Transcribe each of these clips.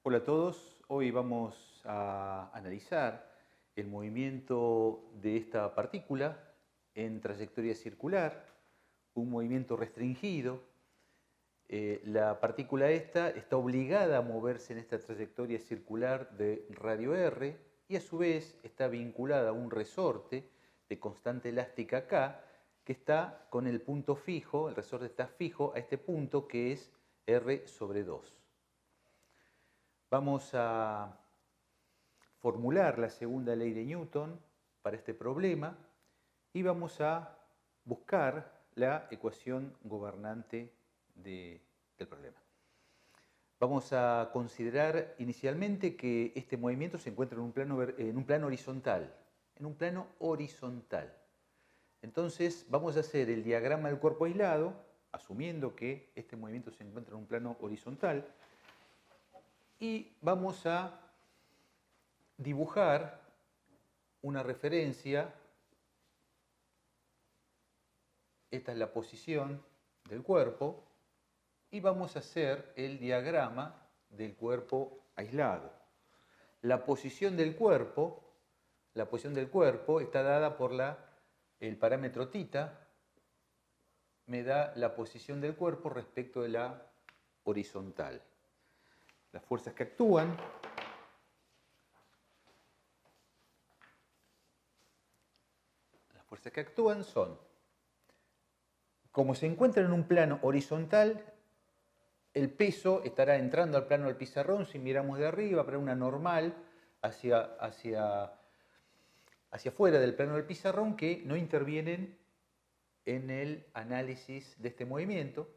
Hola a todos, hoy vamos a analizar el movimiento de esta partícula en trayectoria circular, un movimiento restringido. La partícula esta está obligada a moverse en esta trayectoria circular de radio r y a su vez está vinculada a un resorte de constante elástica K que está con el punto fijo, el resorte está fijo a este punto que es r sobre 2. Vamos a formular la segunda ley de Newton para este problema y vamos a buscar la ecuación gobernante del problema. Vamos a considerar inicialmente que este movimiento se encuentra en un plano horizontal. Entonces vamos a hacer el diagrama del cuerpo aislado, asumiendo que este movimiento se encuentra en un plano horizontal, y vamos a dibujar una referencia. Esta es la posición del cuerpo y vamos a hacer el diagrama del cuerpo aislado. La posición del cuerpo está dada por el parámetro θ, me da la posición del cuerpo respecto de la horizontal. Las fuerzas que actúan son, como se encuentran en un plano horizontal, el peso estará entrando al plano del pizarrón si miramos de arriba, para una normal hacia afuera del plano del pizarrón que no intervienen en el análisis de este movimiento.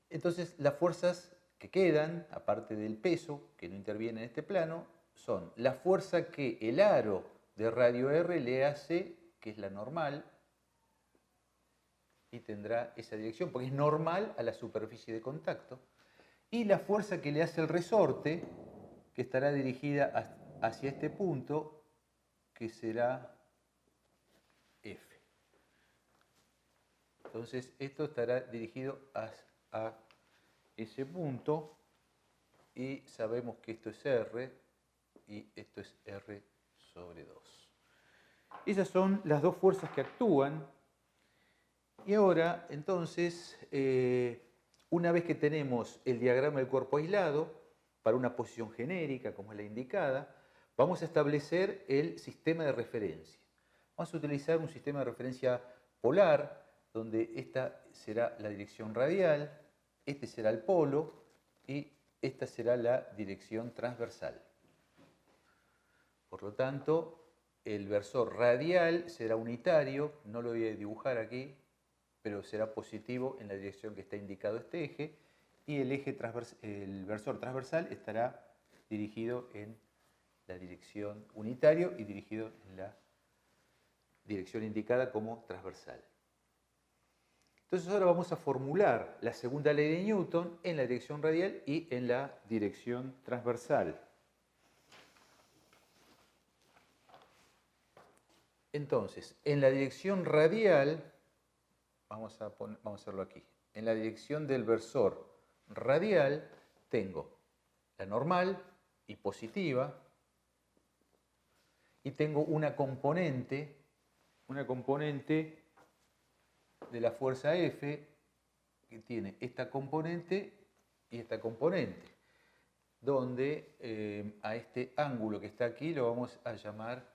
Entonces las fuerzas que quedan, aparte del peso que no interviene en este plano, son la fuerza que el aro de radio r le hace, que es la normal, y tendrá esa dirección, porque es normal a la superficie de contacto, y la fuerza que le hace el resorte, que estará dirigida hacia este punto, que será F. Entonces esto estará dirigido a ese punto, y sabemos que esto es R, y esto es R sobre 2. Esas son las dos fuerzas que actúan. Y ahora, entonces, una vez que tenemos el diagrama del cuerpo aislado, para una posición genérica, como es la indicada, vamos a establecer el sistema de referencia. Vamos a utilizar un sistema de referencia polar, donde esta será la dirección radial, este será el polo y esta será la dirección transversal. Por lo tanto, el versor radial será unitario, no lo voy a dibujar aquí, pero será positivo en la dirección que está indicado este eje, y el versor transversal estará dirigido en la dirección unitario y dirigido en la dirección indicada como transversal. Entonces ahora vamos a formular la segunda ley de Newton en la dirección radial y en la dirección transversal. Entonces, en la dirección radial, vamos a hacerlo aquí, en la dirección del versor radial tengo la normal y positiva, y tengo una componente de la fuerza F que tiene esta componente y esta componente, donde a este ángulo que está aquí lo vamos a llamar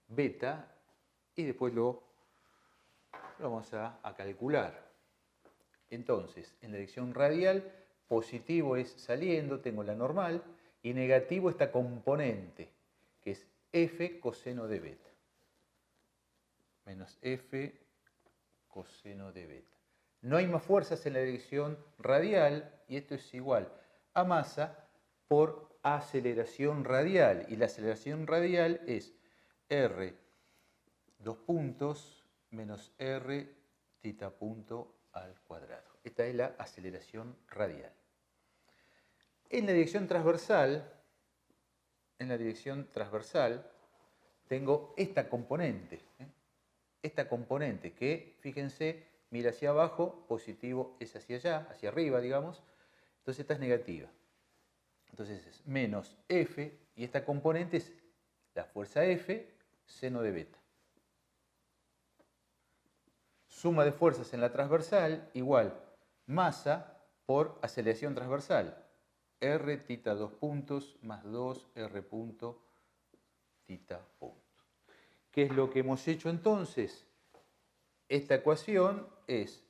beta y después lo vamos a calcular. Entonces, en la dirección radial, positivo es saliendo, tengo la normal, y negativo esta componente, que es F coseno de beta, menos F coseno de beta. No hay más fuerzas en la dirección radial, y esto es igual a masa por aceleración radial, y la aceleración radial es R, dos puntos, menos R, θ punto al cuadrado. Esta es la aceleración radial. En la dirección transversal, tengo esta componente. Esta componente que, fíjense, mira hacia abajo, positivo es hacia allá, hacia arriba, digamos. Entonces esta es negativa. Entonces es menos F, y esta componente es la fuerza F, seno de beta. Suma de fuerzas en la transversal igual masa por aceleración transversal. R tita 2 puntos más 2 R punto tita punto. ¿Qué es lo que hemos hecho entonces? Esta ecuación es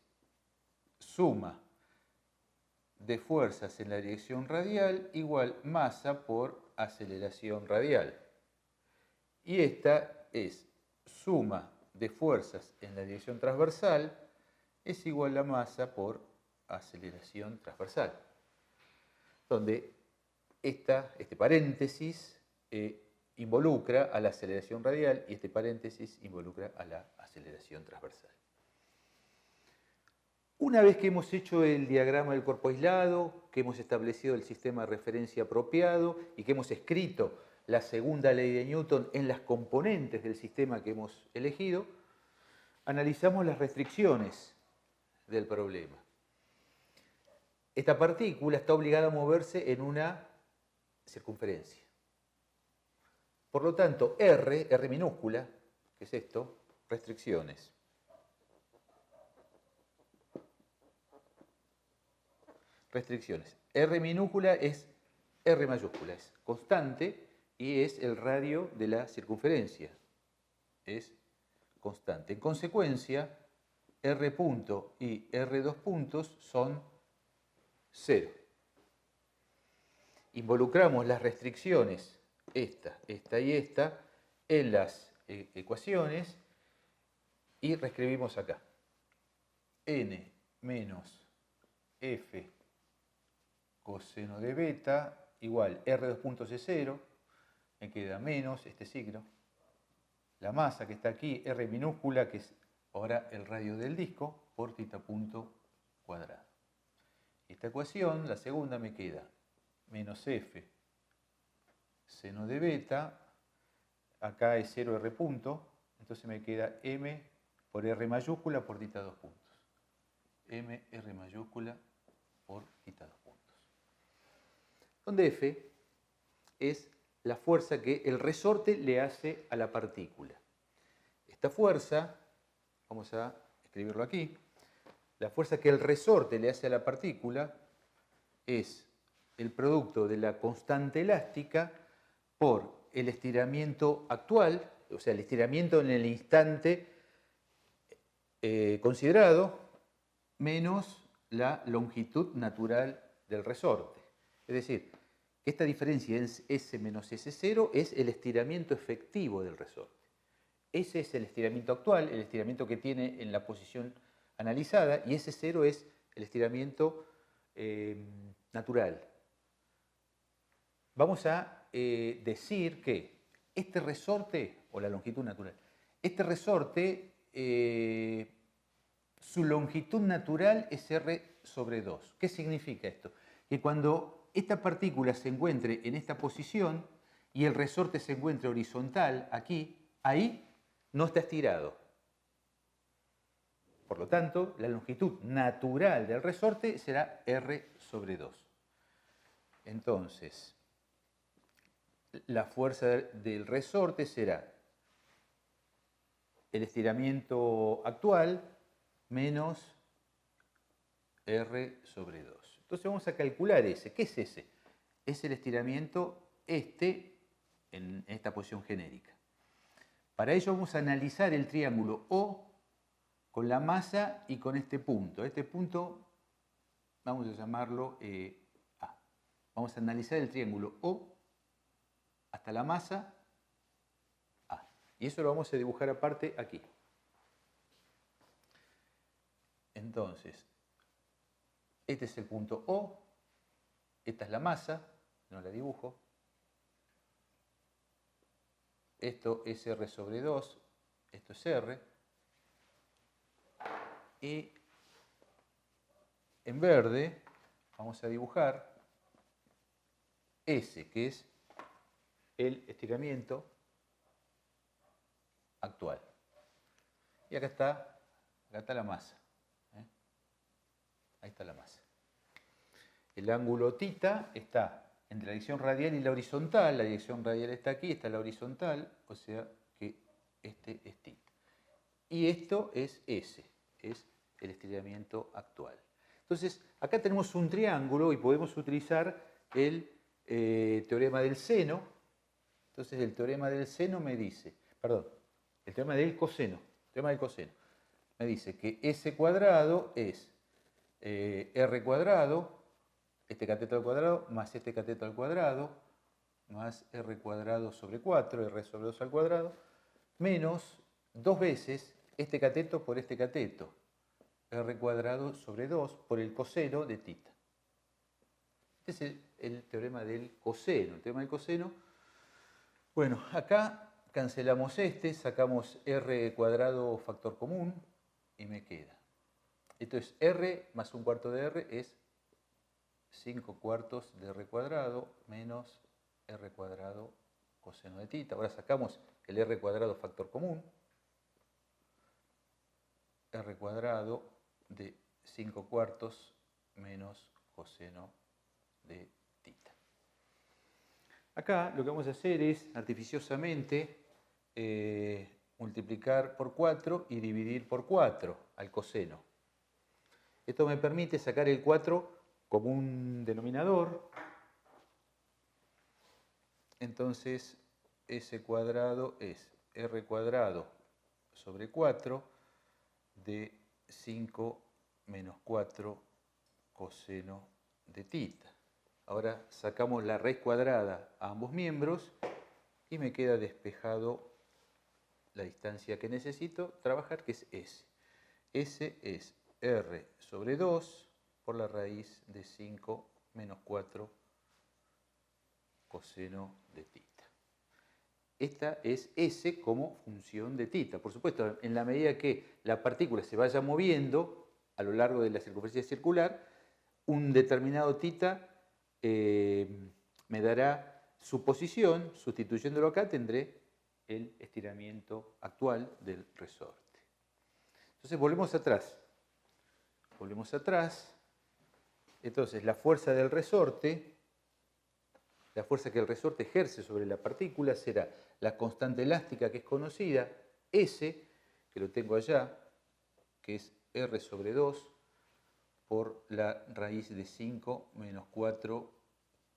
suma de fuerzas en la dirección radial igual masa por aceleración radial. Y esta es suma de fuerzas en la dirección transversal es igual a masa por aceleración transversal. Donde este paréntesis involucra a la aceleración radial y este paréntesis involucra a la aceleración transversal. Una vez que hemos hecho el diagrama del cuerpo aislado, que hemos establecido el sistema de referencia apropiado y que hemos escrito la segunda ley de Newton en las componentes del sistema que hemos elegido, analizamos las restricciones del problema. Esta partícula está obligada a moverse en una circunferencia. Por lo tanto, R minúscula, ¿qué es esto? Restricciones. Restricciones. R minúscula es R mayúscula, es constante y es el radio de la circunferencia. Es constante. En consecuencia, R punto y R2 puntos son 0. Involucramos las restricciones, esta y esta, en las ecuaciones y reescribimos acá. N menos F coseno de beta igual R2 puntos es 0, me queda menos este signo. La masa que está aquí, R minúscula, que es ahora el radio del disco, por tita punto cuadrado. Esta ecuación, la segunda, me queda menos F seno de beta, acá es 0 R punto, entonces me queda M por R mayúscula por tita 2 puntos. M R mayúscula por tita 2 puntos. Donde F es la fuerza que el resorte le hace a la partícula. Esta fuerza, vamos a escribirlo aquí, la fuerza que el resorte le hace a la partícula es el producto de la constante elástica por el estiramiento actual, o sea, el estiramiento en el instante considerado, menos la longitud natural del resorte. Es decir, que esta diferencia en S menos S0 es el estiramiento efectivo del resorte. Ese es el estiramiento actual, el estiramiento que tiene en la posición analizada, y S0 es el estiramiento natural. Vamos a decir que este resorte, o la longitud natural, este resorte, su longitud natural es R sobre 2. ¿Qué significa esto? Que cuando esta partícula se encuentre en esta posición y el resorte se encuentre horizontal aquí, ahí no está estirado. Por lo tanto, la longitud natural del resorte será R sobre 2. Entonces, la fuerza del resorte será el estiramiento actual menos R sobre 2. Entonces vamos a calcular ese. ¿Qué es ese? Es el estiramiento en esta posición genérica. Para ello vamos a analizar el triángulo O con la masa y con este punto. Este punto vamos a llamarlo A. Vamos a analizar el triángulo O hasta la masa A. Y eso lo vamos a dibujar aparte aquí. Entonces, este es el punto O, esta es la masa, no la dibujo. Esto es R sobre 2, esto es R. Y en verde vamos a dibujar S, que es el estiramiento actual. Y acá está la masa. Ahí está la masa. El ángulo θ está entre la dirección radial y la horizontal. La dirección radial está aquí, está la horizontal, o sea que este es θ. Y esto es S, es el estiramiento actual. Entonces, acá tenemos un triángulo y podemos utilizar el teorema del seno. Entonces, el teorema del seno me dice, perdón, el teorema del coseno, me dice que S cuadrado es R cuadrado, este cateto al cuadrado, más este cateto al cuadrado, más R cuadrado sobre 4, R sobre 2 al cuadrado, menos 2 veces este cateto por este cateto, R cuadrado sobre 2 por el coseno de θ. Este es el teorema del coseno. El teorema del coseno, bueno, acá cancelamos este, sacamos R cuadrado factor común y me queda. Entonces R más un cuarto de R es 5 cuartos de R cuadrado menos R cuadrado coseno de θ. Ahora sacamos el R cuadrado factor común. R cuadrado de 5 cuartos menos coseno de θ. Acá lo que vamos a hacer es artificiosamente multiplicar por 4 y dividir por 4 al coseno. Esto me permite sacar el 4 como un denominador. Entonces S cuadrado es R cuadrado sobre 4 de 5 menos 4 coseno de θ. Ahora sacamos la raíz cuadrada a ambos miembros y me queda despejado la distancia que necesito trabajar, que es S. S es R sobre 2 por la raíz de 5 menos 4 coseno de θ. Esta es S como función de θ. Por supuesto, en la medida que la partícula se vaya moviendo a lo largo de la circunferencia circular, un determinado θ me dará su posición. Sustituyéndolo acá tendré el estiramiento actual del resorte. Entonces volvemos atrás. Entonces la fuerza del resorte, la fuerza que el resorte ejerce sobre la partícula será la constante elástica que es conocida, S, que lo tengo allá, que es R sobre 2 por la raíz de 5 menos 4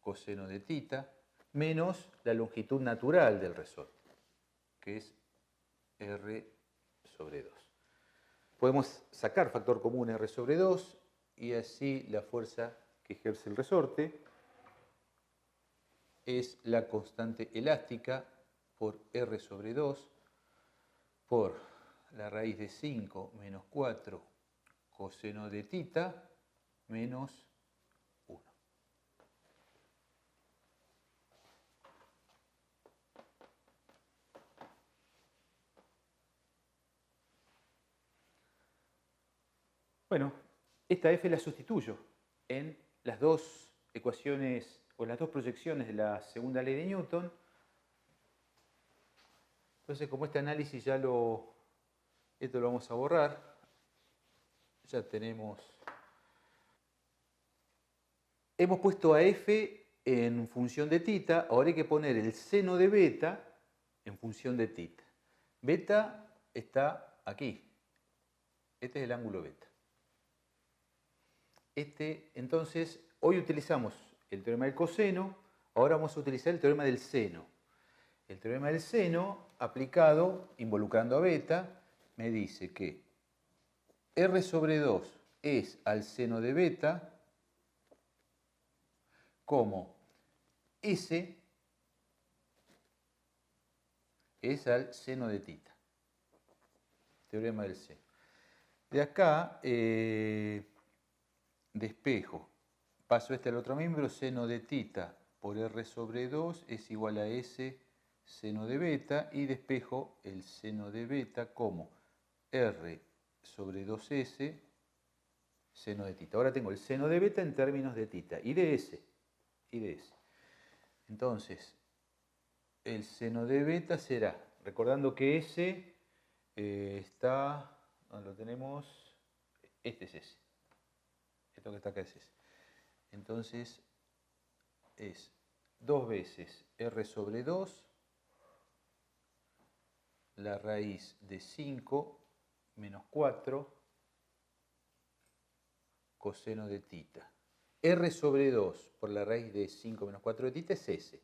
coseno de θ, menos la longitud natural del resorte, que es R sobre 2. Podemos sacar factor común R sobre 2 y así la fuerza que ejerce el resorte es la constante elástica por R sobre 2 por la raíz de 5 menos 4 coseno de θ menos 1. Bueno, esta F la sustituyo en las dos ecuaciones o las dos proyecciones de la segunda ley de Newton. Entonces, como este análisis esto lo vamos a borrar, ya tenemos. Hemos puesto a F en función de θ, ahora hay que poner el seno de beta en función de θ. Beta está aquí. Este es el ángulo beta. Entonces, hoy utilizamos el teorema del coseno, ahora vamos a utilizar el teorema del seno. El teorema del seno, aplicado, involucrando a beta, me dice que R sobre 2 es al seno de beta como S es al seno de θ. Teorema del seno. De acá, despejo. Paso este al otro miembro, seno de θ por R sobre 2 es igual a S seno de beta y despejo el seno de beta como R sobre 2S seno de θ. Ahora tengo el seno de beta en términos de θ y de S. Entonces, el seno de beta será, recordando que S está, ¿dónde lo tenemos? Este es S. Esto que está acá es S. Entonces, es 2 veces r sobre 2, la raíz de 5 menos 4 coseno de tita. R sobre 2 por la raíz de 5 menos 4 de tita es S.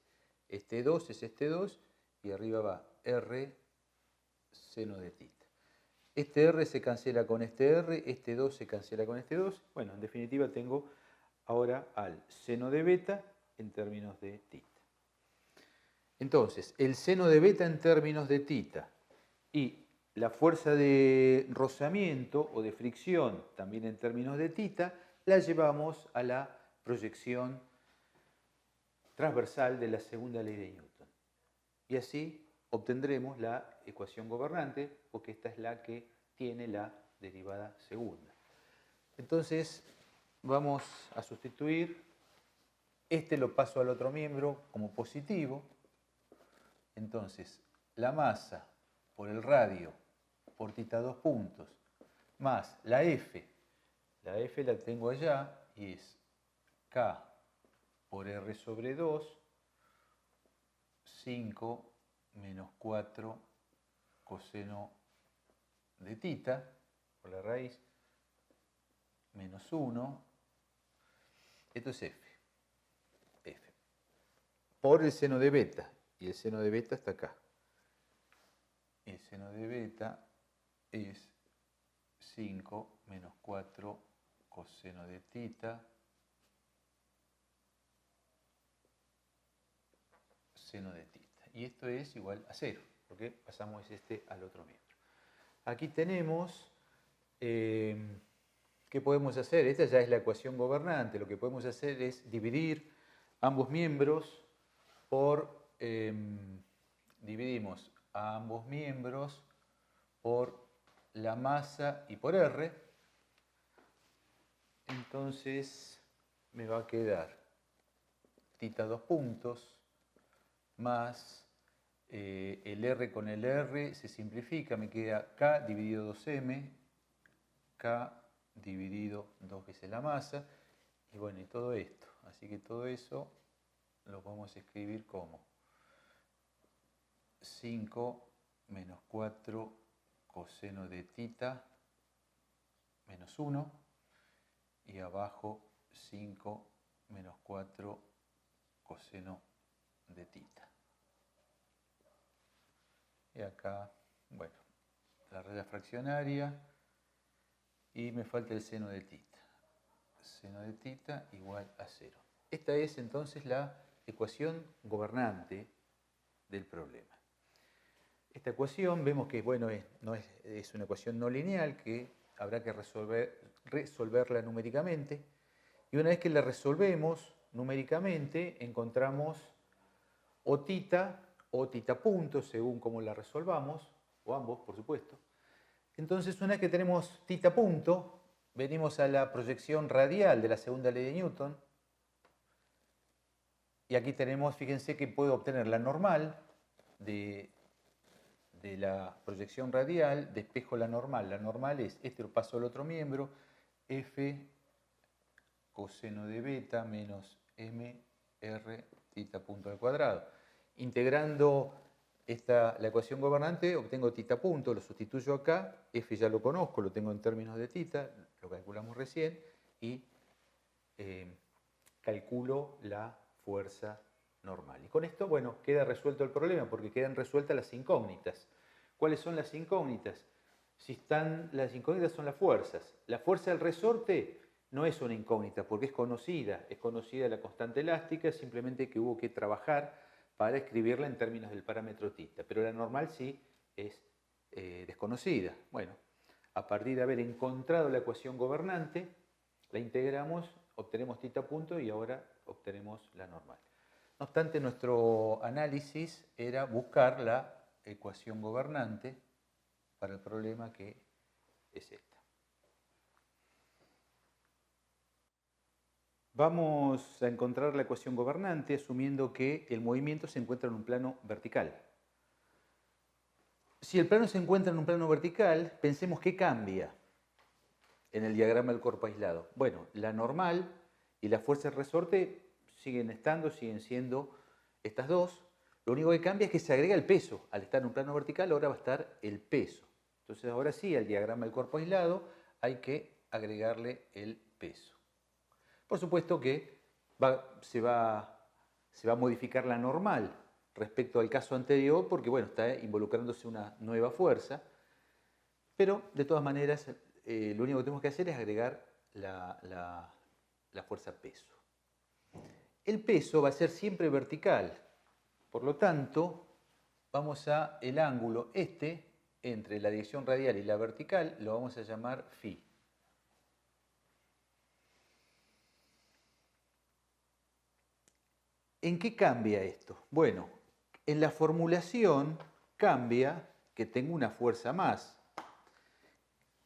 Este 2 es este 2 y arriba va R seno de tita. Este R se cancela con este R, este 2 se cancela con este 2. Bueno, en definitiva tengo ahora al seno de beta en términos de tita. Entonces, el seno de beta en términos de tita y la fuerza de rozamiento o de fricción también en términos de tita, la llevamos a la proyección transversal de la segunda ley de Newton. Y así obtendremos la ecuación gobernante, porque esta es la que tiene la derivada segunda. Entonces, vamos a sustituir. Este lo paso al otro miembro como positivo. Entonces, la masa por el radio por tita 2 puntos, más la F. La F la tengo allá y es K por R sobre 2, 5 menos 4 coseno de tita, por la raíz, menos 1. Esto es F. F. Por el seno de beta. Y el seno de beta está acá. El seno de beta es 5 menos 4 coseno de tita seno de tita. Y esto es igual a 0, porque pasamos este al otro miembro. Aquí tenemos, ¿qué podemos hacer? Esta ya es la ecuación gobernante. Lo que podemos hacer es dividir ambos miembros por, dividimos a ambos miembros por la masa y por R. Entonces me va a quedar tita 2 puntos más el R con el R se simplifica, me queda K dividido 2M, K dividido 2 veces la masa, y bueno, y todo esto. Así que todo eso lo podemos escribir como 5 menos 4 coseno de tita menos 1, y abajo 5 menos 4 coseno de tita. Y acá, bueno, la regla fraccionaria y me falta el seno de tita. Seno de tita igual a 0. Esta es entonces la ecuación gobernante del problema. Esta ecuación vemos que bueno, es una ecuación no lineal que habrá que resolverla numéricamente. Y una vez que la resolvemos numéricamente, encontramos o tita punto, según cómo la resolvamos, o ambos, por supuesto. Entonces, una vez que tenemos tita punto, venimos a la proyección radial de la segunda ley de Newton. Y aquí tenemos, fíjense que puedo obtener la normal de la proyección radial, despejo la normal. La normal es, este lo paso al otro miembro, F coseno de beta menos mr tita punto al cuadrado. Integrando la ecuación gobernante obtengo tita punto, lo sustituyo acá, F ya lo conozco, lo tengo en términos de tita, lo calculamos recién, y calculo la fuerza normal. Y con esto, bueno, queda resuelto el problema porque quedan resueltas las incógnitas. ¿Cuáles son las incógnitas? Las incógnitas son las fuerzas. La fuerza del resorte no es una incógnita porque es conocida la constante elástica, simplemente que hubo que trabajar para escribirla en términos del parámetro tita, pero la normal sí es desconocida. Bueno, a partir de haber encontrado la ecuación gobernante, la integramos, obtenemos tita punto y ahora obtenemos la normal. No obstante, nuestro análisis era buscar la ecuación gobernante para el problema que es esta. Vamos a encontrar la ecuación gobernante asumiendo que el movimiento se encuentra en un plano vertical. Si el plano se encuentra en un plano vertical, pensemos qué cambia en el diagrama del cuerpo aislado. Bueno, la normal y la fuerza de resorte siguen siendo estas dos. Lo único que cambia es que se agrega el peso. Al estar en un plano vertical ahora va a estar el peso. Entonces ahora sí, al diagrama del cuerpo aislado hay que agregarle el peso. Por supuesto que se va a modificar la normal respecto al caso anterior porque bueno, está involucrándose una nueva fuerza, pero de todas maneras lo único que tenemos que hacer es agregar la fuerza peso. El peso va a ser siempre vertical, por lo tanto vamos a el ángulo entre la dirección radial y la vertical lo vamos a llamar phi. ¿En qué cambia esto? Bueno, en la formulación cambia que tengo una fuerza más.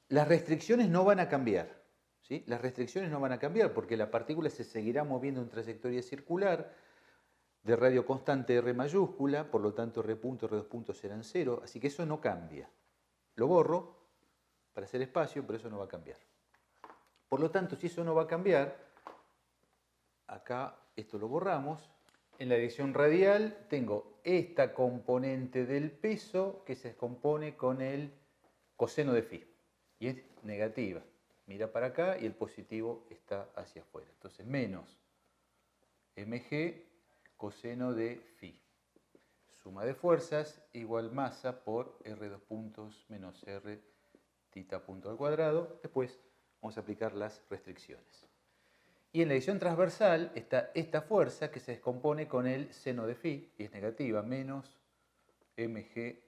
Las restricciones no van a cambiar, ¿sí? Las restricciones no van a cambiar porque la partícula se seguirá moviendo en trayectoria circular de radio constante R mayúscula, por lo tanto R punto, R2 puntos serán 0, así que eso no cambia. Lo borro para hacer espacio, pero eso no va a cambiar. Por lo tanto, si eso no va a cambiar, acá esto lo borramos. En la dirección radial tengo esta componente del peso que se descompone con el coseno de phi. Y es negativa. Mira para acá y el positivo está hacia afuera. Entonces, menos mg coseno de phi. Suma de fuerzas igual masa por R2 puntos menos R tita punto al cuadrado. Después vamos a aplicar las restricciones. Y en la dirección transversal está esta fuerza que se descompone con el seno de phi, y es negativa, menos mg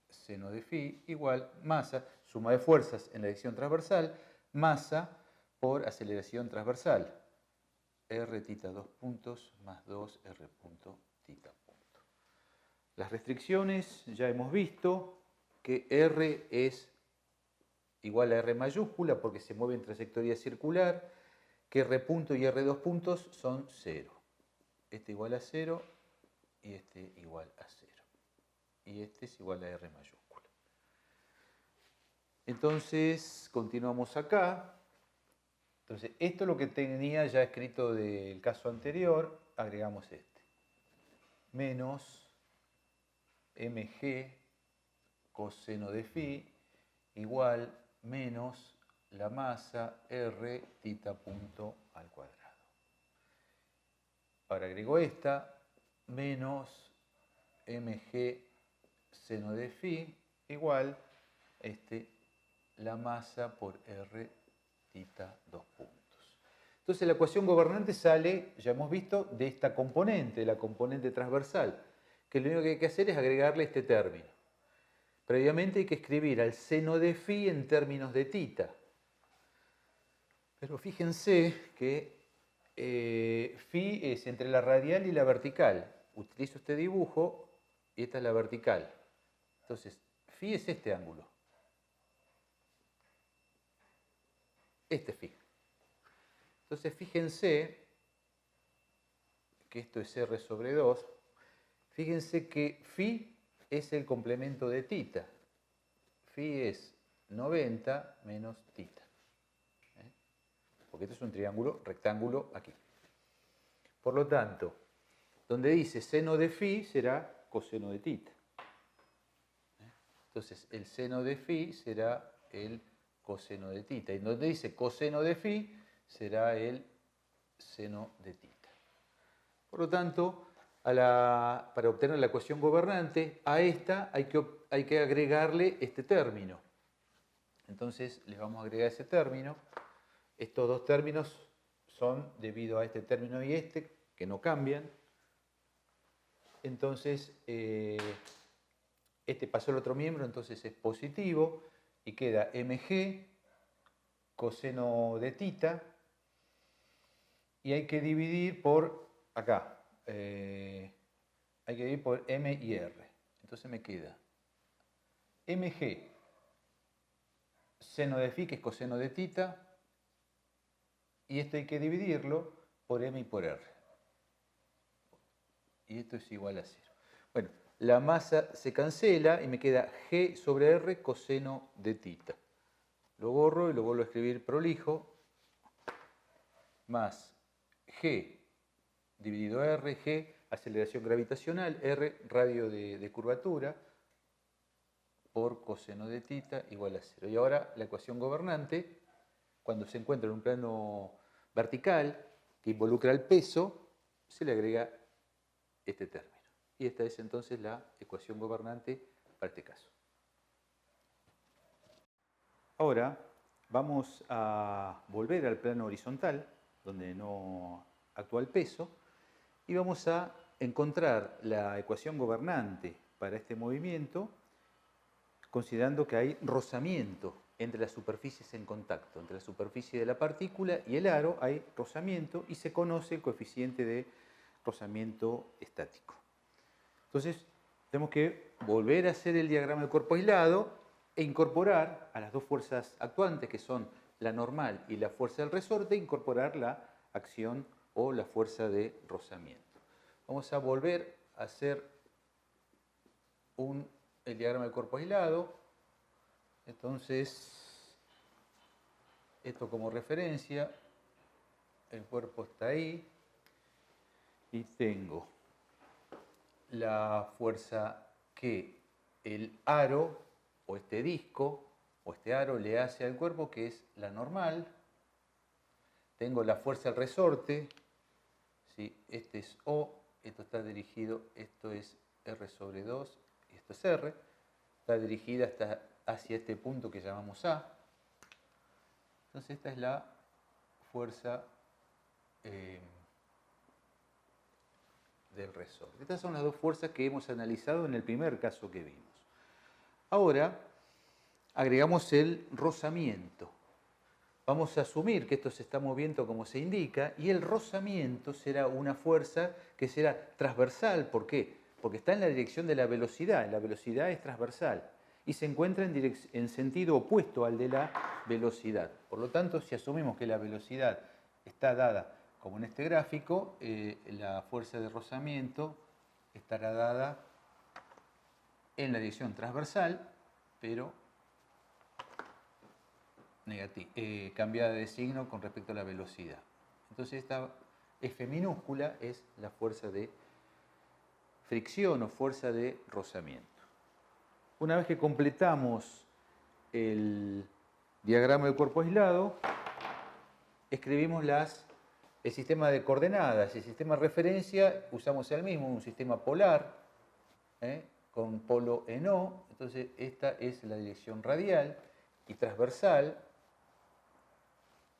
seno de phi igual masa, suma de fuerzas en la dirección transversal, masa por aceleración transversal, r tita 2 puntos más 2 r punto tita punto. Las restricciones ya hemos visto que r es igual a r mayúscula porque se mueve en trayectoria circular, que R punto y R2 puntos son 0. Este igual a 0 y este igual a 0. Y este es igual a R mayúscula. Entonces, continuamos acá. Entonces, esto es lo que tenía ya escrito del caso anterior. Agregamos este. Menos mg coseno de phi igual menos la masa R tita punto al cuadrado. Ahora agrego esta, menos mg seno de phi igual la masa por R tita 2 puntos. Entonces la ecuación gobernante sale, ya hemos visto, de esta componente, la componente transversal, que lo único que hay que hacer es agregarle este término. Previamente hay que escribir al seno de phi en términos de tita. Pero fíjense que phi es entre la radial y la vertical. Utilizo este dibujo y esta es la vertical. Entonces, phi es este ángulo. Este phi. Entonces, fíjense que esto es R sobre 2. Fíjense que phi es el complemento de tita. Phi es 90 menos tita. Porque esto es un triángulo rectángulo aquí. Por lo tanto, donde dice seno de phi será coseno de tita. Entonces, el seno de phi será el coseno de tita. Y donde dice coseno de phi será el seno de tita. Por lo tanto, para obtener la ecuación gobernante, a esta hay que agregarle este término. Entonces, les vamos a agregar ese término. Estos dos términos son debido a este término y este, que no cambian. Entonces, este pasó al otro miembro, entonces es positivo y queda mg coseno de tita y hay que dividir por acá. Hay que dividir por m y r. Entonces me queda mg seno de phi, que es coseno de tita, y esto hay que dividirlo por m y por r. Y esto es igual a 0. Bueno, la masa se cancela y me queda g sobre r coseno de tita. Lo borro y lo vuelvo a escribir prolijo, más g dividido r, g aceleración gravitacional, R, radio de curvatura, por coseno de θ igual a 0. Y ahora la ecuación gobernante, cuando se encuentra en un plano vertical que involucra el peso, se le agrega este término. Y esta es entonces la ecuación gobernante para este caso. Ahora vamos a volver al plano horizontal, donde no actúa el peso, y vamos a encontrar la ecuación gobernante para este movimiento, considerando que hay rozamiento entre las superficies en contacto. Entre la superficie de la partícula y el aro hay rozamiento y se conoce el coeficiente de rozamiento estático. Entonces, tenemos que volver a hacer el diagrama del cuerpo aislado e incorporar a las dos fuerzas actuantes, que son la normal y la fuerza del resorte, incorporar la acción o la fuerza de rozamiento. Vamos a volver a hacer el diagrama del cuerpo aislado. Entonces, esto como referencia, el cuerpo está ahí y tengo la fuerza que el aro o este disco o este aro le hace al cuerpo, que es la normal. Tengo la fuerza del resorte, ¿sí? Este es O, esto está dirigido, esto es R sobre 2 y esto es R. Está dirigida hacia este punto que llamamos A. Entonces esta es la fuerza del resorte. Estas son las dos fuerzas que hemos analizado en el primer caso que vimos. Ahora agregamos el rozamiento. Vamos a asumir que esto se está moviendo como se indica y el rozamiento será una fuerza que será transversal. ¿Por qué? Porque está en la dirección de la velocidad. La velocidad es transversal y se encuentra en sentido opuesto al de la velocidad. Por lo tanto, si asumimos que la velocidad está dada como en este gráfico, la fuerza de rozamiento estará dada en la dirección transversal, pero cambiada de signo con respecto a la velocidad. Entonces esta F minúscula es la fuerza de fricción o fuerza de rozamiento. Una vez que completamos el diagrama del cuerpo aislado, escribimos el sistema de coordenadas. El sistema de referencia usamos el mismo, un sistema polar, con polo en O. Entonces esta es la dirección radial y transversal,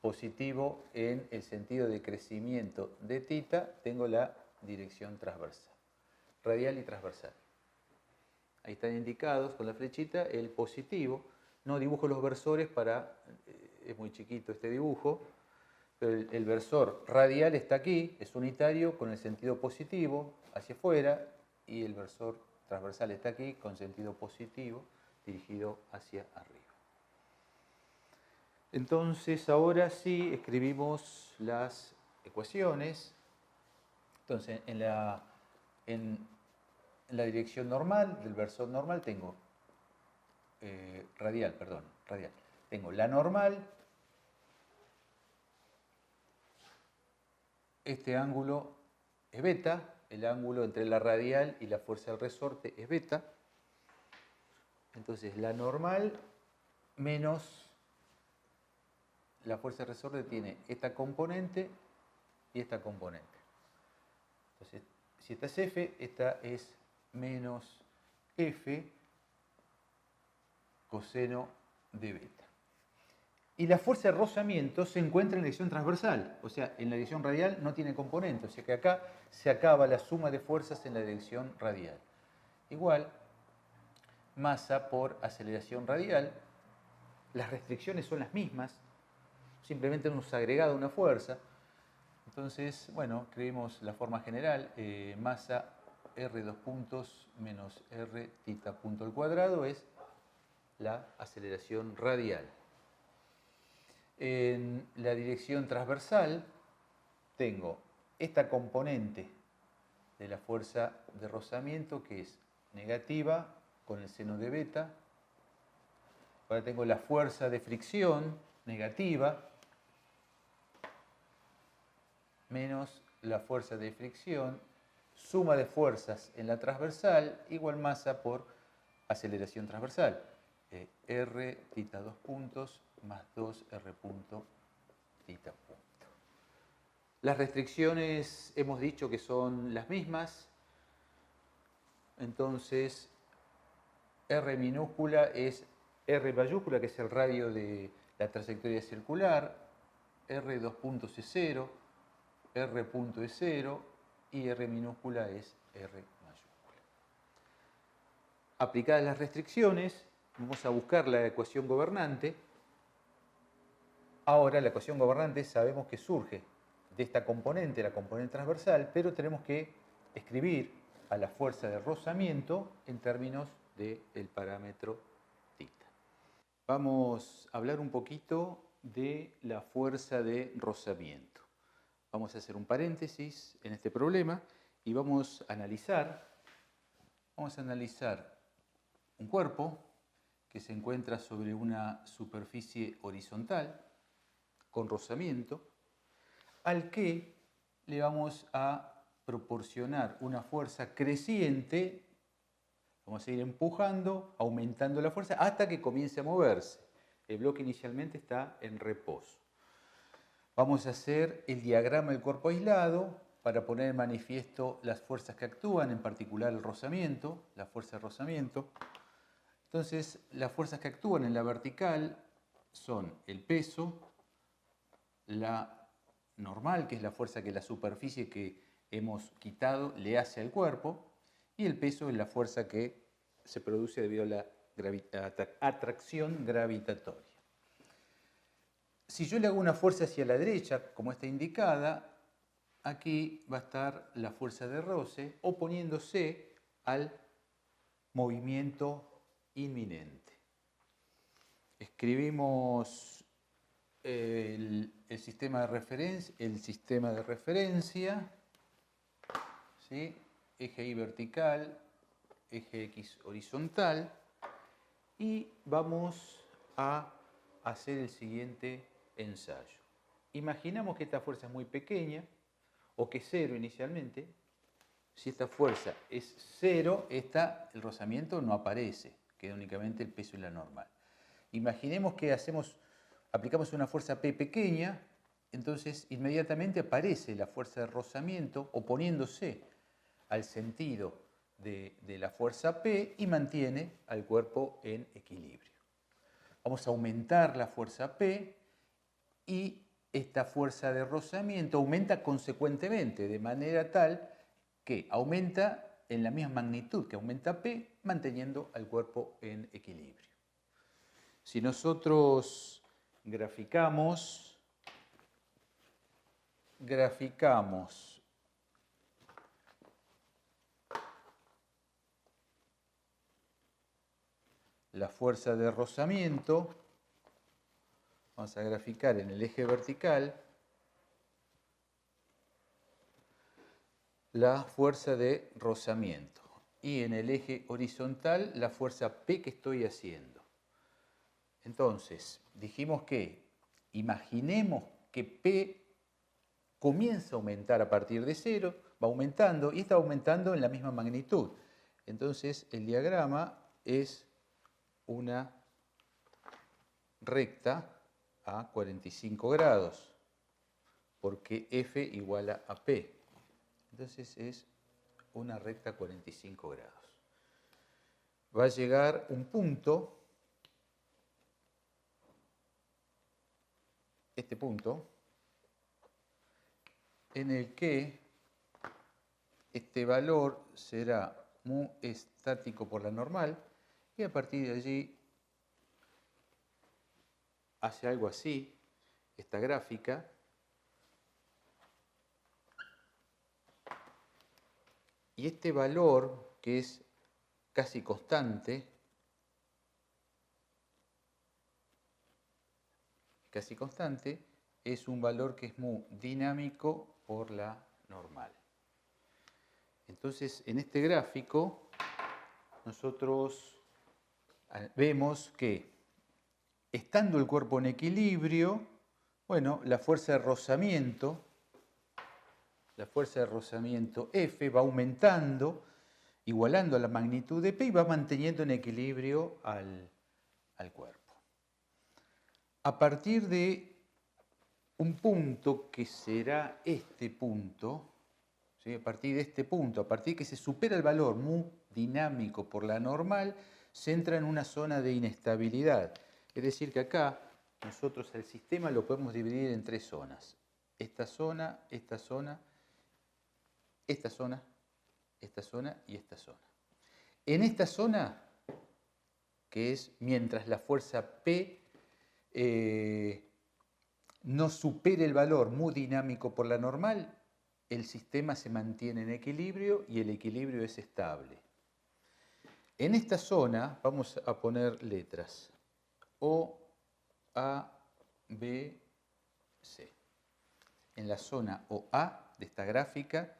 positivo en el sentido de crecimiento de θ, tengo la dirección transversal, radial y transversal. Ahí están indicados con la flechita el positivo. No dibujo los versores es muy chiquito este dibujo, pero el versor radial está aquí, es unitario con el sentido positivo hacia afuera, y el versor transversal está aquí con sentido positivo dirigido hacia arriba. Entonces ahora sí escribimos las ecuaciones. Entonces en la dirección normal, del versor normal, tengo radial. Tengo la normal, este ángulo es beta, el ángulo entre la radial y la fuerza del resorte es beta. Entonces la normal menos la fuerza del resorte tiene esta componente y esta componente. Entonces, si esta es F, esta es menos F coseno de beta. Y la fuerza de rozamiento se encuentra en la dirección transversal, o sea, en la dirección radial no tiene componente, o sea que acá se acaba la suma de fuerzas en la dirección radial. Igual, masa por aceleración radial, las restricciones son las mismas, simplemente hemos agregado una fuerza. Entonces, bueno, escribimos la forma general, masa R dos puntos menos R θ punto al cuadrado es la aceleración radial. En la dirección transversal tengo esta componente de la fuerza de rozamiento que es negativa con el seno de beta. Ahora tengo la fuerza de fricción negativa menos la fuerza de fricción suma de fuerzas en la transversal igual masa por aceleración transversal. R tita 2 puntos más 2 R punto tita punto. Las restricciones hemos dicho que son las mismas. Entonces, R minúscula es R mayúscula, que es el radio de la trayectoria circular. R 2 puntos es 0, R punto es 0 y R minúscula es R mayúscula. Aplicadas las restricciones, vamos a buscar la ecuación gobernante. Ahora la ecuación gobernante sabemos que surge de esta componente, la componente transversal, pero tenemos que escribir a la fuerza de rozamiento en términos del parámetro tita. Vamos a hablar un poquito de la fuerza de rozamiento. Vamos a hacer un paréntesis en este problema y vamos a analizar un cuerpo que se encuentra sobre una superficie horizontal con rozamiento, al que le vamos a proporcionar una fuerza creciente. Vamos a ir empujando, aumentando la fuerza hasta que comience a moverse. El bloque inicialmente está en reposo. Vamos a hacer el diagrama del cuerpo aislado para poner en manifiesto las fuerzas que actúan, en particular el rozamiento, la fuerza de rozamiento. Entonces, las fuerzas que actúan en la vertical son el peso, la normal, que es la fuerza que la superficie que hemos quitado le hace al cuerpo, y el peso es la fuerza que se produce debido a la atracción gravitatoria. Si yo le hago una fuerza hacia la derecha, como está indicada, aquí va a estar la fuerza de roce oponiéndose al movimiento inminente. Escribimos el sistema de referencia, ¿sí? Eje Y vertical, eje X horizontal, y vamos a hacer el siguiente ensayo. Imaginamos que esta fuerza es muy pequeña, o que es 0 inicialmente. Si esta fuerza es 0, el rozamiento no aparece, queda únicamente el peso y la normal. Imaginemos que aplicamos una fuerza P pequeña, entonces inmediatamente aparece la fuerza de rozamiento oponiéndose al sentido de la fuerza P y mantiene al cuerpo en equilibrio. Vamos a aumentar la fuerza P y esta fuerza de rozamiento aumenta consecuentemente, de manera tal que aumenta en la misma magnitud que aumenta P, manteniendo al cuerpo en equilibrio. Si nosotros graficamos la fuerza de rozamiento, vamos a graficar en el eje vertical la fuerza de rozamiento y en el eje horizontal la fuerza P que estoy haciendo. Entonces, dijimos que imaginemos que P comienza a aumentar a partir de 0, va aumentando y está aumentando en la misma magnitud. Entonces, el diagrama es una recta a 45 grados, porque F iguala a P. Entonces es una recta a 45 grados. Va a llegar un punto, este punto, en el que este valor será mu estático por la normal, y a partir de allí hace algo así, esta gráfica, y este valor, que es casi constante, es un valor que es mu dinámico por la normal. Entonces, en este gráfico, nosotros vemos que, estando el cuerpo en equilibrio, bueno, la fuerza de rozamiento la fuerza de rozamiento F va aumentando, igualando a la magnitud de P y va manteniendo en equilibrio al cuerpo. A partir de un punto que será este punto, ¿sí? A partir de este punto, a partir de que se supera el valor mu dinámico por la normal, se entra en una zona de inestabilidad. Es decir, que acá nosotros el sistema lo podemos dividir en tres zonas. Esta zona, esta zona, esta zona, esta zona y esta zona. En esta zona, que es mientras la fuerza P no supere el valor mu dinámico por la normal, el sistema se mantiene en equilibrio y el equilibrio es estable. En esta zona vamos a poner letras O, A, B, C. En la zona OA de esta gráfica,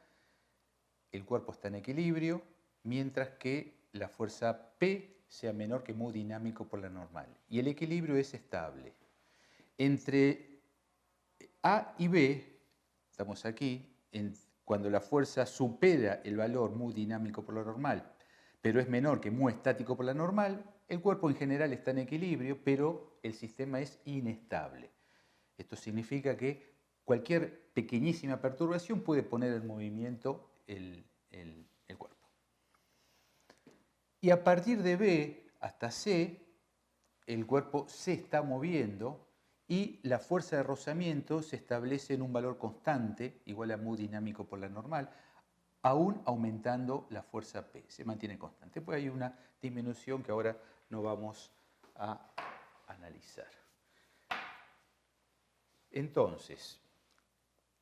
el cuerpo está en equilibrio, mientras que la fuerza P sea menor que mu dinámico por la normal. Y el equilibrio es estable. Entre A y B, estamos aquí, cuando la fuerza supera el valor mu dinámico por la normal, pero es menor que mu estático por la normal, el cuerpo en general está en equilibrio, pero el sistema es inestable. Esto significa que cualquier pequeñísima perturbación puede poner en movimiento el cuerpo. Y a partir de B hasta C, el cuerpo se está moviendo y la fuerza de rozamiento se establece en un valor constante, igual a mu dinámico por la normal, aún aumentando la fuerza P, se mantiene constante. Pues hay una disminución que ahora no vamos a analizar. Entonces,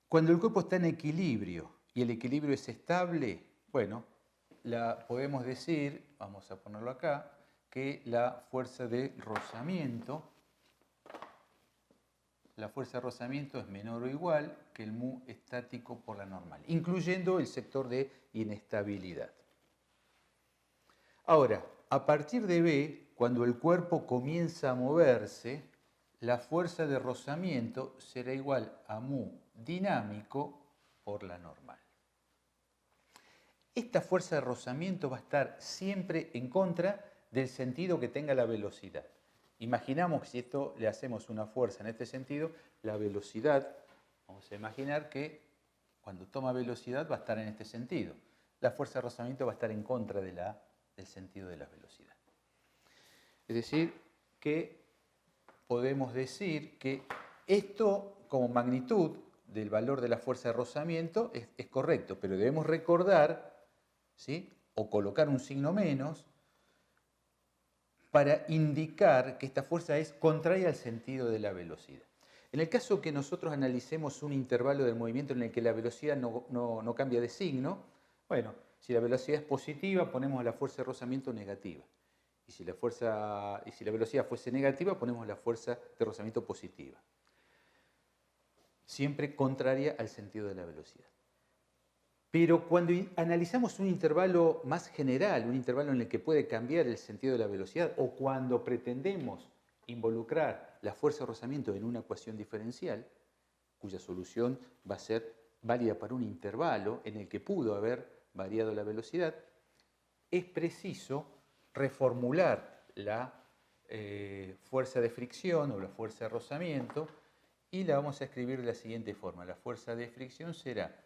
cuando el cuerpo está en equilibrio y el equilibrio es estable, bueno, podemos decir, vamos a ponerlo acá, que la fuerza de rozamiento es menor o igual que el mu estático por la normal, incluyendo el sector de inestabilidad. Ahora, a partir de B, cuando el cuerpo comienza a moverse, la fuerza de rozamiento será igual a mu dinámico por la normal. Esta fuerza de rozamiento va a estar siempre en contra del sentido que tenga la velocidad. Imaginamos que si esto le hacemos una fuerza en este sentido, la velocidad, vamos a imaginar que cuando toma velocidad va a estar en este sentido. La fuerza de rozamiento va a estar en contra del sentido de la velocidad. Es decir, que podemos decir que esto como magnitud del valor de la fuerza de rozamiento es correcto, pero debemos recordar, ¿sí?, o colocar un signo menos para indicar que esta fuerza es contraria al sentido de la velocidad. En el caso que nosotros analicemos un intervalo del movimiento en el que la velocidad no cambia de signo, bueno, si la velocidad es positiva, ponemos la fuerza de rozamiento negativa. Y si la velocidad fuese negativa, ponemos la fuerza de rozamiento positiva. Siempre contraria al sentido de la velocidad. Pero cuando analizamos un intervalo más general, un intervalo en el que puede cambiar el sentido de la velocidad, o cuando pretendemos involucrar la fuerza de rozamiento en una ecuación diferencial, cuya solución va a ser válida para un intervalo en el que pudo haber variado la velocidad, es preciso reformular la fuerza de fricción o la fuerza de rozamiento y la vamos a escribir de la siguiente forma. La fuerza de fricción será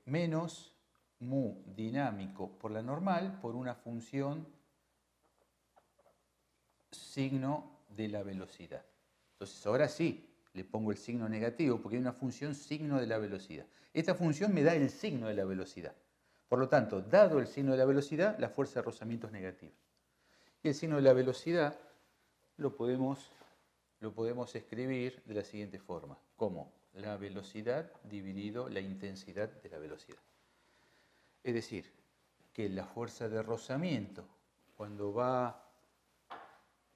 menos mu dinámico por la normal por una función signo de la velocidad. Entonces ahora sí le pongo el signo negativo porque hay una función signo de la velocidad. Esta función me da el signo de la velocidad. Por lo tanto, dado el signo de la velocidad, la fuerza de rozamiento es negativa. Y el signo de la velocidad lo podemos escribir de la siguiente forma, como la velocidad dividido la intensidad de la velocidad. Es decir, que la fuerza de rozamiento, cuando va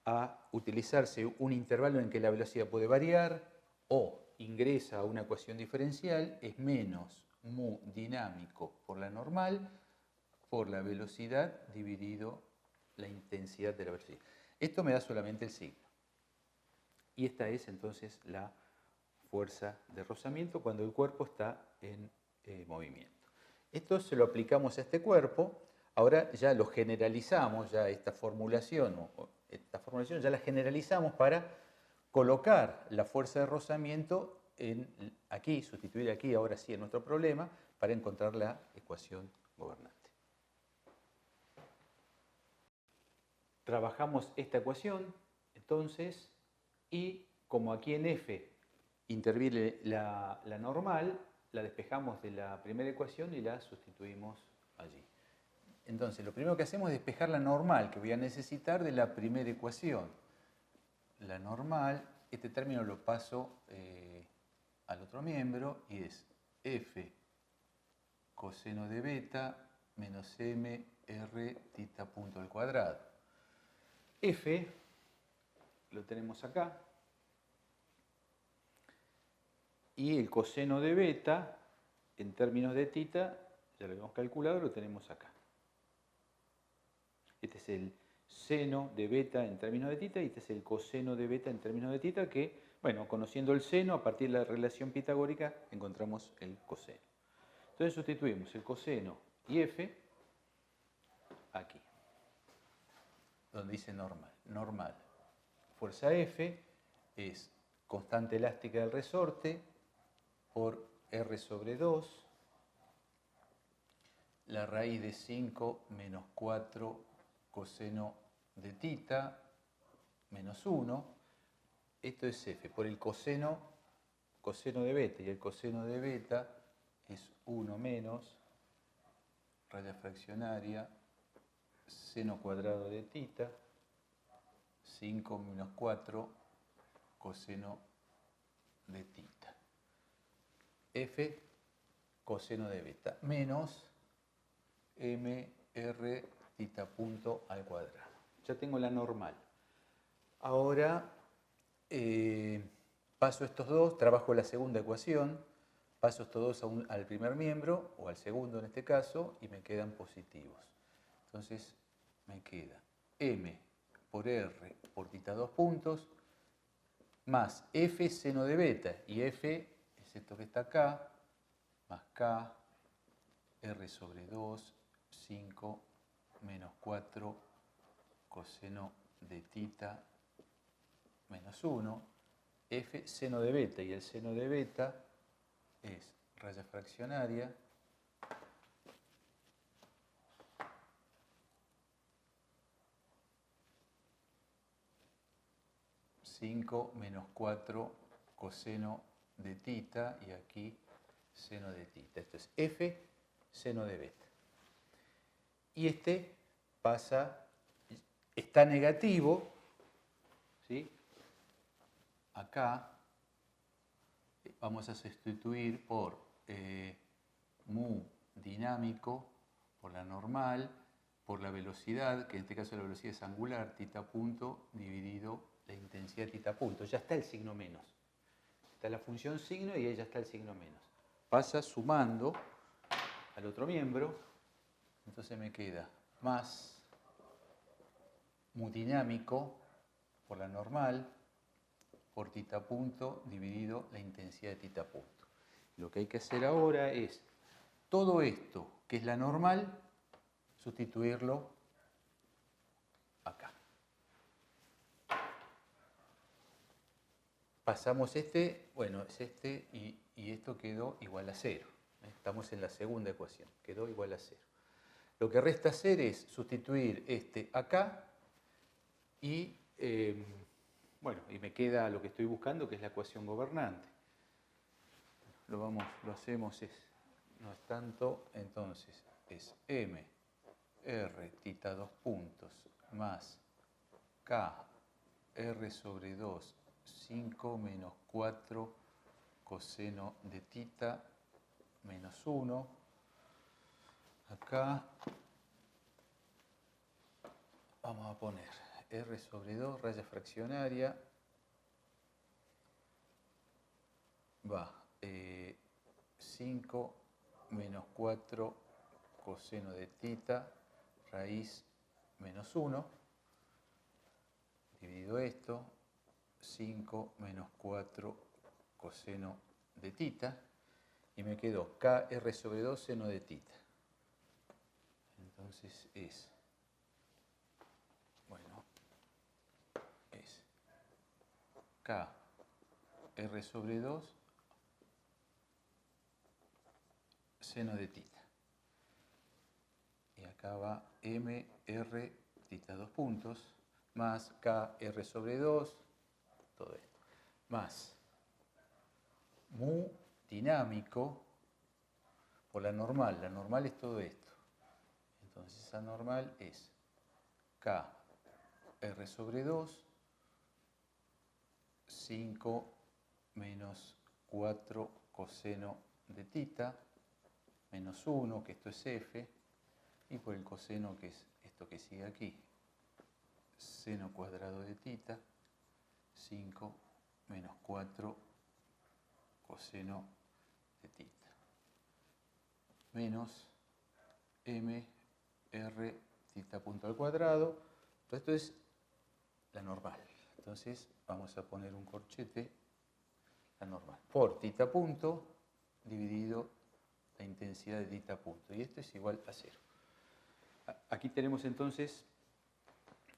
a utilizarse un intervalo en que la velocidad puede variar o ingresa a una ecuación diferencial, es menos mu dinámico por la normal por la velocidad dividido la intensidad de la velocidad. Esto me da solamente el signo. Y esta es entonces la fuerza de rozamiento cuando el cuerpo está en movimiento. Esto se lo aplicamos a este cuerpo. Ahora ya lo generalizamos, ya esta formulación ya la generalizamos para colocar la fuerza de rozamiento aquí, sustituir aquí, ahora sí, en nuestro problema, para encontrar la ecuación gobernante. Trabajamos esta ecuación, entonces, y como aquí en F interviene la normal, la despejamos de la primera ecuación y la sustituimos allí. Entonces, lo primero que hacemos es despejar la normal que voy a necesitar de la primera ecuación. La normal, este término lo paso al otro miembro y es f coseno de beta menos m r tita punto al cuadrado. F lo tenemos acá y el coseno de beta en términos de tita, ya lo habíamos calculado, lo tenemos acá. Este es el seno de beta en términos de tita y este es el coseno de beta en términos de tita que, bueno, conociendo el seno, a partir de la relación pitagórica encontramos el coseno. Entonces sustituimos el coseno y f aquí, donde dice normal. Normal. Fuerza F es constante elástica del resorte por R sobre 2, la raíz de 5 menos 4 coseno de tita menos 1. Esto es F por el coseno de beta, y el coseno de beta es 1 menos raya fraccionaria seno cuadrado de tita 5 menos 4 coseno de tita. F coseno de beta menos mr tita punto al cuadrado. Ya tengo la normal. Ahora paso estos dos, trabajo la segunda ecuación, paso estos dos al primer miembro, o al segundo en este caso, y me quedan positivos. Entonces me queda m por r por tita 2 puntos, más f seno de beta, y f es esto que está acá, más k, r sobre 2, 5 menos 4 coseno de tita menos 1, f seno de beta, y el seno de beta es raya fraccionaria menos 4 coseno de tita, y aquí seno de tita. Esto es f seno de beta. Y este está negativo, ¿sí? Acá vamos a sustituir por mu dinámico, por la normal, por la velocidad, que en este caso la velocidad es angular, tita punto dividido la intensidad tita punto. Ya está el signo menos. Está la función signo y ahí ya está el signo menos. Pasa sumando al otro miembro, entonces me queda más mu dinámico por la normal por tita punto dividido la intensidad de tita punto. Lo que hay que hacer ahora es todo esto, que es la normal, sustituirlo acá. Pasamos bueno, es y esto quedó igual a 0. Estamos en la segunda ecuación, quedó igual a 0. Lo que resta hacer es sustituir este acá y, bueno, y me queda lo que estoy buscando, que es la ecuación gobernante. Lo hacemos, no es tanto, entonces es m r tita 2 puntos más k r sobre 2 5 menos 4 coseno de tita menos 1. Acá vamos a poner r sobre 2 raya fraccionaria va 5 menos 4 coseno de tita raíz menos 1, dividido esto, 5 menos 4 coseno de tita, y me quedó KR sobre 2 seno de tita. Entonces es, bueno, es KR sobre 2 seno de tita. Y acá va MR tita 2 puntos, más KR sobre 2, todo esto, más mu dinámico por la normal es todo esto. Entonces esa normal es KR sobre 2, 5 menos 4 coseno de tita, menos 1, que esto es F, y por el coseno, que es esto que sigue aquí, seno cuadrado de tita, 5 menos 4 coseno de tita, menos m r tita punto al cuadrado. Todo esto es la normal. Entonces vamos a poner un corchete, la normal, por tita punto dividido la intensidad de tita punto. Y esto es igual a 0. Aquí tenemos entonces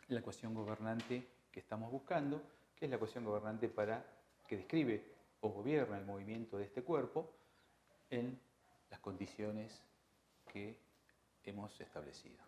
la ecuación gobernante que estamos buscando, que es la ecuación gobernante que describe o gobierna el movimiento de este cuerpo en las condiciones que hemos establecido.